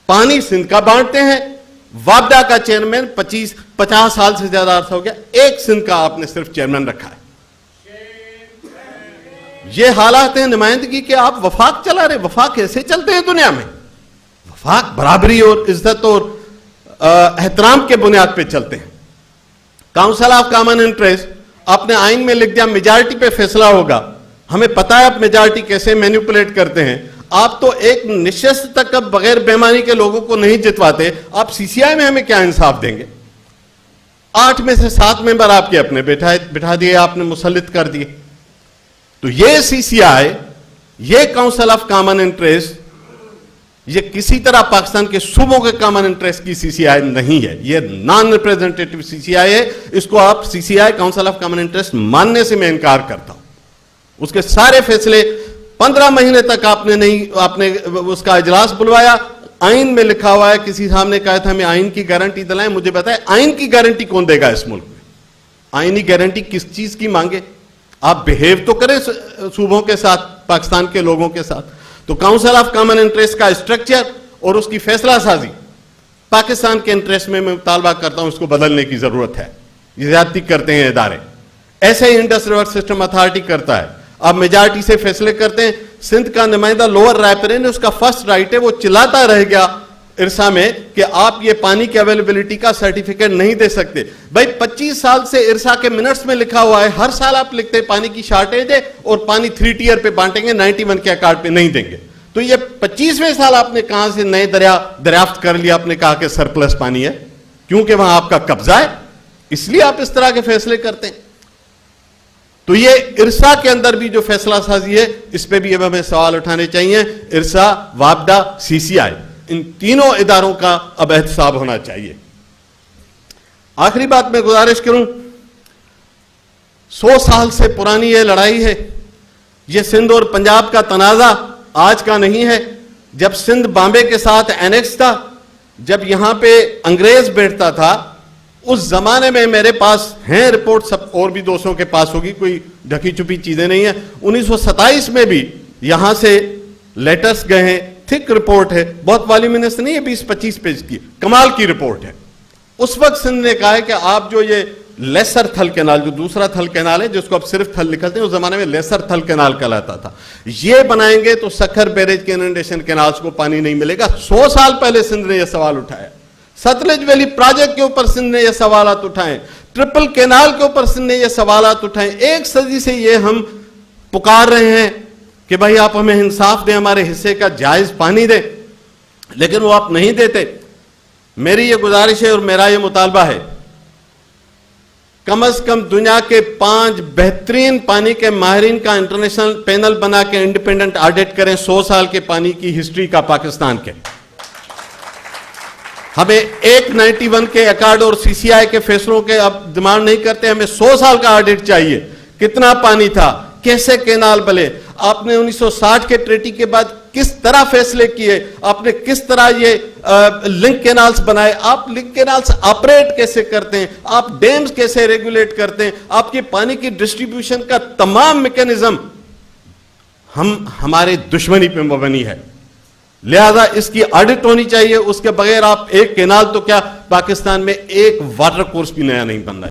پانی سندھ کا بانٹتے ہیں. وابڈا کا چیئرمین 50 سال سے زیادہ عرصہ ہو گیا, ایک سندھ کا آپ نے صرف چیئرمین رکھا ہے. یہ حالات ہیں نمائندگی کے. آپ وفاق چلا رہے. وفاق کیسے چلتے ہیں دنیا میں؟ وفاق برابری اور عزت اور احترام کے بنیاد پہ چلتے ہیں. کاؤنسل آف کامن انٹرسٹ آپ نے آئین میں لکھ دیا میجارٹی پہ فیصلہ ہوگا. ہمیں پتا ہے آپ میجارٹی کیسے مینیپولیٹ کرتے ہیں. آپ تو ایک نشست تک اب بغیر بیمانی کے لوگوں کو نہیں جتواتے. آپ سی سی آئی میں ہمیں کیا انصاف دیں گے؟ 8 میں سے 7 ممبر آپ کے اپنے بٹھا دیے, آپ نے مسلط کر دیے. تو یہ سی سی آئی, یہ کاؤنسل آف کامن انٹرسٹ, یہ کسی طرح پاکستان کے صوبوں کے کامن انٹرسٹ کی سی سی آئی نہیں ہے. یہ نان ریپریزنٹیٹیو سی سی آئی ہے. اس کو آپ سی سی آئی کاؤنسل آف کامن انٹرسٹ ماننے سے میں انکار کرتا ہوں. اس کے سارے فیصلے 15 مہینے تک آپ نے اس کا اجلاس بلوایا. آئین میں لکھا ہوا ہے, کسی صاحب نے کہا تھا ہمیں آئین کی گارنٹی دلائیں. مجھے بتائیں آئین کی گارنٹی کون دے گا اس ملک میں؟ آئینی گارنٹی کس چیز کی مانگے؟ آپ بہیو تو کریں صوبوں کے ساتھ, پاکستان کے لوگوں کے ساتھ. تو کاؤنسل آف کامن انٹرسٹ کا اسٹرکچر اور اس کی فیصلہ سازی پاکستان کے انٹرسٹ میں مطالبہ کرتا ہوں اس کو بدلنے کی ضرورت ہے. یہ زیادتی کرتے ہیں ادارے. ایسے ہی انڈس ریور سسٹم اتھارٹی کرتا ہے. آپ میجارٹی سے فیصلے کرتے ہیں. سندھ کا نمائندہ لوور رائے پورے نے, اس کا فرسٹ رائٹ ہے, وہ چلاتا رہ گیا ارسا میں کہ آپ یہ پانی کی اویلیبلٹی کا سرٹیفکیٹ نہیں دے سکتے. بھائی 25 سال سے ارسا کے منٹس میں لکھا ہوا ہے, ہر سال آپ لکھتے ہیں پانی کی شارٹیج ہے اور پانی 3 ٹیئر پہ بانٹیں گے, 91 کے اکارڈ پہ نہیں دیں گے. تو یہ 25ویں سال آپ نے کہاں سے نئے دریافت کر لیا؟ آپ نے کہا کہ سرپلس پانی ہے, کیونکہ وہاں آپ کا قبضہ ہے, اس لیے آپ اس طرح کے فیصلے کرتے ہیں. تو یہ ارسا کے اندر بھی جو فیصلہ سازی ہے, اس پہ بھی اب ہمیں سوال اٹھانے چاہیے. ارسا, وابڈا, سی سی آئی, ان تینوں اداروں کا اب احتساب ہونا چاہیے. آخری بات میں گزارش کروں, 100 سال سے پرانی یہ لڑائی ہے. یہ سندھ اور پنجاب کا تنازع آج کا نہیں ہے. جب سندھ بامبے کے ساتھ اینیکس تھا, جب یہاں پہ انگریز بیٹھتا تھا, اس زمانے میں میرے پاس ہیں رپورٹ, سب اور بھی دوستوں کے پاس ہوگی, کوئی ڈھکی چھپی چیزیں نہیں ہیں. 1927 میں بھی یہاں سے لیٹرز گئے ہیں, تھک رپورٹ ہے, بہت والیومینس نہیں ہے, 20-25 پیج کی, کمال کی رپورٹ ہے. اس وقت سندھ نے کہا ہے کہ آپ جو یہ لیسر تھل کینال, جو دوسرا تھل کینال ہے جس کو اب صرف تھل لکھتے ہیں, اس زمانے میں لیسر تھل کینال کہلاتا تھا, یہ بنائیں گے تو سکھر بیریج کے اننڈیشن کینالز کو پانی نہیں ملے گا. 100 سال پہلے سندھ نے یہ سوال اٹھایا. ستلج ویلی پروجیکٹ کے اوپر سندھ نے یہ سوالات اٹھائے. ٹرپل کینال کے اوپر سندھ نے یہ سوالات اٹھائے. 1 صدی سے یہ ہم پکار رہے ہیں کہ بھائی آپ ہمیں انصاف دیں, ہمارے حصے کا جائز پانی دیں, لیکن وہ آپ نہیں دیتے. میری یہ گزارش ہے اور میرا یہ مطالبہ ہے, کم از کم دنیا کے 5 بہترین پانی کے ماہرین کا انٹرنیشنل پینل بنا کے انڈیپینڈنٹ آڈٹ کریں 100 سال کے پانی کی ہسٹری کا پاکستان کے. ہمیں 191 کے ایکارڈ اور سی سی آئی کے فیصلوں کے اب ڈیمانڈ نہیں کرتے, ہمیں 100 سال کا آڈٹ چاہیے. کتنا پانی تھا, کیسے کینال بلے, آپ نے 1960 کے ٹریٹی کے بعد کس طرح فیصلے کیے, آپ نے کس طرح یہ لنک کینالز بنائے, آپ لنک کینالز آپریٹ کیسے کرتے ہیں, آپ ڈیمز کیسے ریگولیٹ کرتے ہیں, آپ کے پانی کی ڈسٹریبیوشن کا تمام میکینزم ہمارے دشمنی پہ مبنی ہے. لہذا اس کی آڈٹ ہونی چاہیے. اس کے بغیر آپ ایک کینال تو کیا پاکستان میں ایک واٹر کورس بھی نیا نہیں بن رہا ہے.